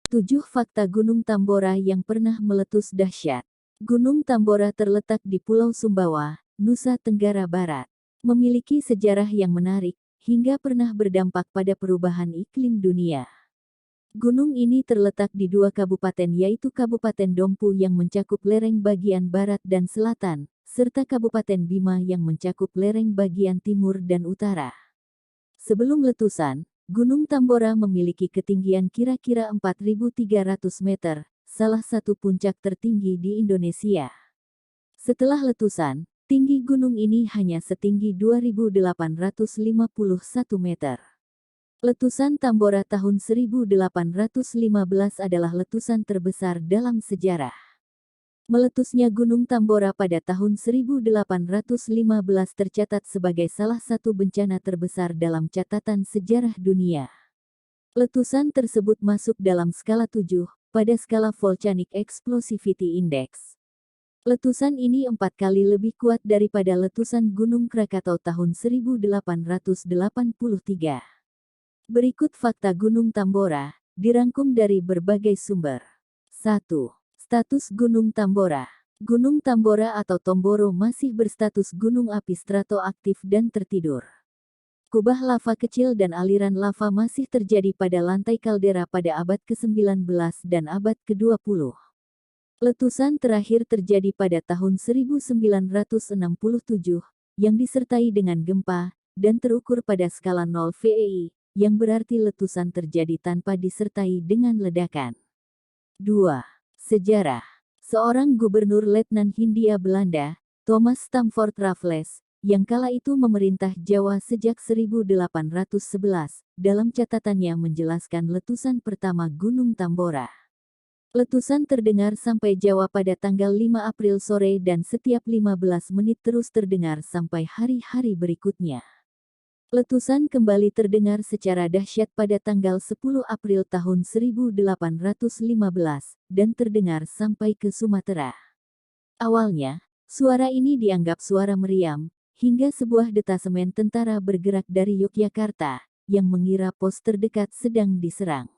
7 Fakta Gunung Tambora yang pernah meletus dahsyat. Gunung Tambora terletak di Pulau Sumbawa, Nusa Tenggara Barat. Memiliki sejarah yang menarik, hingga pernah berdampak pada perubahan iklim dunia. Gunung ini terletak di dua kabupaten, yaitu Kabupaten Dompu yang mencakup lereng bagian barat dan selatan, serta Kabupaten Bima yang mencakup lereng bagian timur dan utara. Sebelum letusan, Gunung Tambora memiliki ketinggian kira-kira 4.300 meter, salah satu puncak tertinggi di Indonesia. Setelah letusan, tinggi gunung ini hanya setinggi 2.851 meter. Letusan Tambora tahun 1815 adalah letusan terbesar dalam sejarah. Meletusnya Gunung Tambora pada tahun 1815 tercatat sebagai salah satu bencana terbesar dalam catatan sejarah dunia. Letusan tersebut masuk dalam skala 7, pada skala Volcanic Explosivity Index. Letusan ini 4 kali lebih kuat daripada letusan Gunung Krakatau tahun 1883. Berikut fakta Gunung Tambora, dirangkum dari berbagai sumber. 1. Status Gunung Tambora. Gunung Tambora atau Tomboro masih berstatus gunung api strato aktif dan tertidur. Kubah lava kecil dan aliran lava masih terjadi pada lantai kaldera pada abad ke-19 dan abad ke-20. Letusan terakhir terjadi pada tahun 1967, yang disertai dengan gempa, dan terukur pada skala 0 VEI, yang berarti letusan terjadi tanpa disertai dengan ledakan. 2. Sejarah. Seorang gubernur Letnan Hindia Belanda, Thomas Stamford Raffles, yang kala itu memerintah Jawa sejak 1811, dalam catatannya menjelaskan letusan pertama Gunung Tambora. Letusan terdengar sampai Jawa pada tanggal 5 April sore dan setiap 15 menit terus terdengar sampai hari-hari berikutnya. Letusan kembali terdengar secara dahsyat pada tanggal 10 April tahun 1815, dan terdengar sampai ke Sumatera. Awalnya, suara ini dianggap suara meriam, hingga sebuah detasemen tentara bergerak dari Yogyakarta, yang mengira pos terdekat sedang diserang.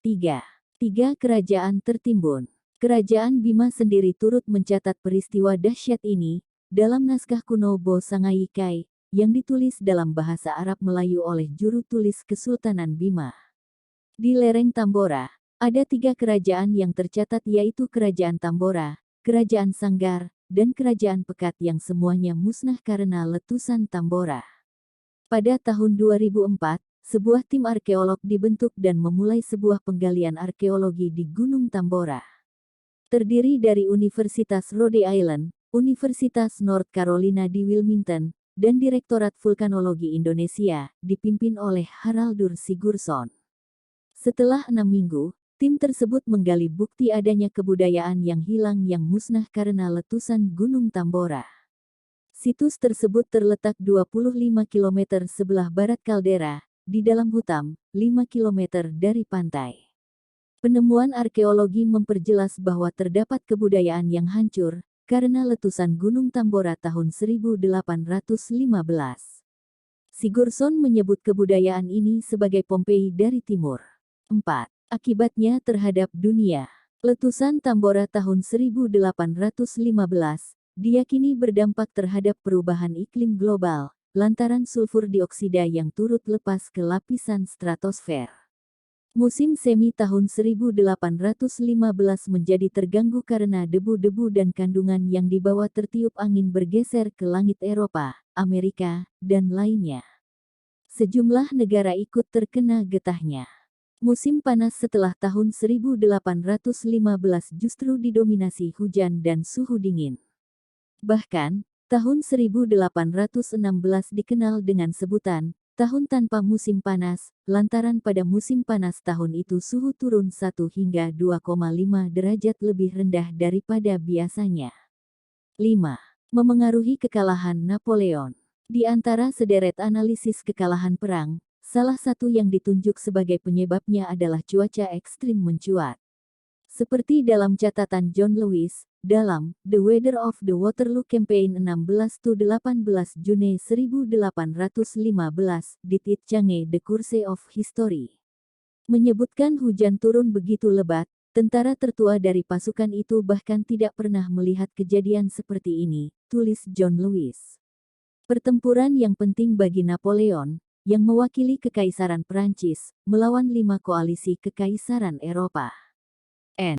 3. Kerajaan tertimbun. Kerajaan Bima sendiri turut mencatat peristiwa dahsyat ini, dalam naskah kuno Bo Sangaikai, yang ditulis dalam bahasa Arab Melayu oleh juru tulis Kesultanan Bima. Di lereng Tambora, ada 3 kerajaan yang tercatat, yaitu Kerajaan Tambora, Kerajaan Sanggar, dan Kerajaan Pekat yang semuanya musnah karena letusan Tambora. Pada tahun 2004, sebuah tim arkeolog dibentuk dan memulai sebuah penggalian arkeologi di Gunung Tambora. Terdiri dari Universitas Rhode Island, Universitas North Carolina di Wilmington, dan Direktorat Vulkanologi Indonesia, dipimpin oleh Haraldur Sigurdsson. Setelah 6 minggu, tim tersebut menggali bukti adanya kebudayaan yang hilang yang musnah karena letusan Gunung Tambora. Situs tersebut terletak 25 km sebelah barat kaldera, di dalam hutan, 5 km dari pantai. Penemuan arkeologi memperjelas bahwa terdapat kebudayaan yang hancur, karena letusan Gunung Tambora tahun 1815. Sigurdsson menyebut kebudayaan ini sebagai Pompei dari timur. 4. Akibatnya terhadap dunia. Letusan Tambora tahun 1815 diyakini berdampak terhadap perubahan iklim global, lantaran sulfur dioksida yang turut lepas ke lapisan stratosfer. Musim semi tahun 1815 menjadi terganggu karena debu-debu dan kandungan yang dibawa tertiup angin bergeser ke langit Eropa, Amerika, dan lainnya. Sejumlah negara ikut terkena getahnya. Musim panas setelah tahun 1815 justru didominasi hujan dan suhu dingin. Bahkan, tahun 1816 dikenal dengan sebutan tahun tanpa musim panas, lantaran pada musim panas tahun itu suhu turun 1 hingga 2,5 derajat lebih rendah daripada biasanya. 5. Memengaruhi kekalahan Napoleon. Di antara sederet analisis kekalahan perang, salah satu yang ditunjuk sebagai penyebabnya adalah cuaca ekstrim mencuat. Seperti dalam catatan John Lewis, dalam The Weather of the Waterloo Campaign 16–18 Juni 1815, di Change the Course of History. Menyebutkan hujan turun begitu lebat, tentara tertua dari pasukan itu bahkan tidak pernah melihat kejadian seperti ini, tulis John Lewis. Pertempuran yang penting bagi Napoleon, yang mewakili Kekaisaran Prancis, melawan 5 koalisi Kekaisaran Eropa.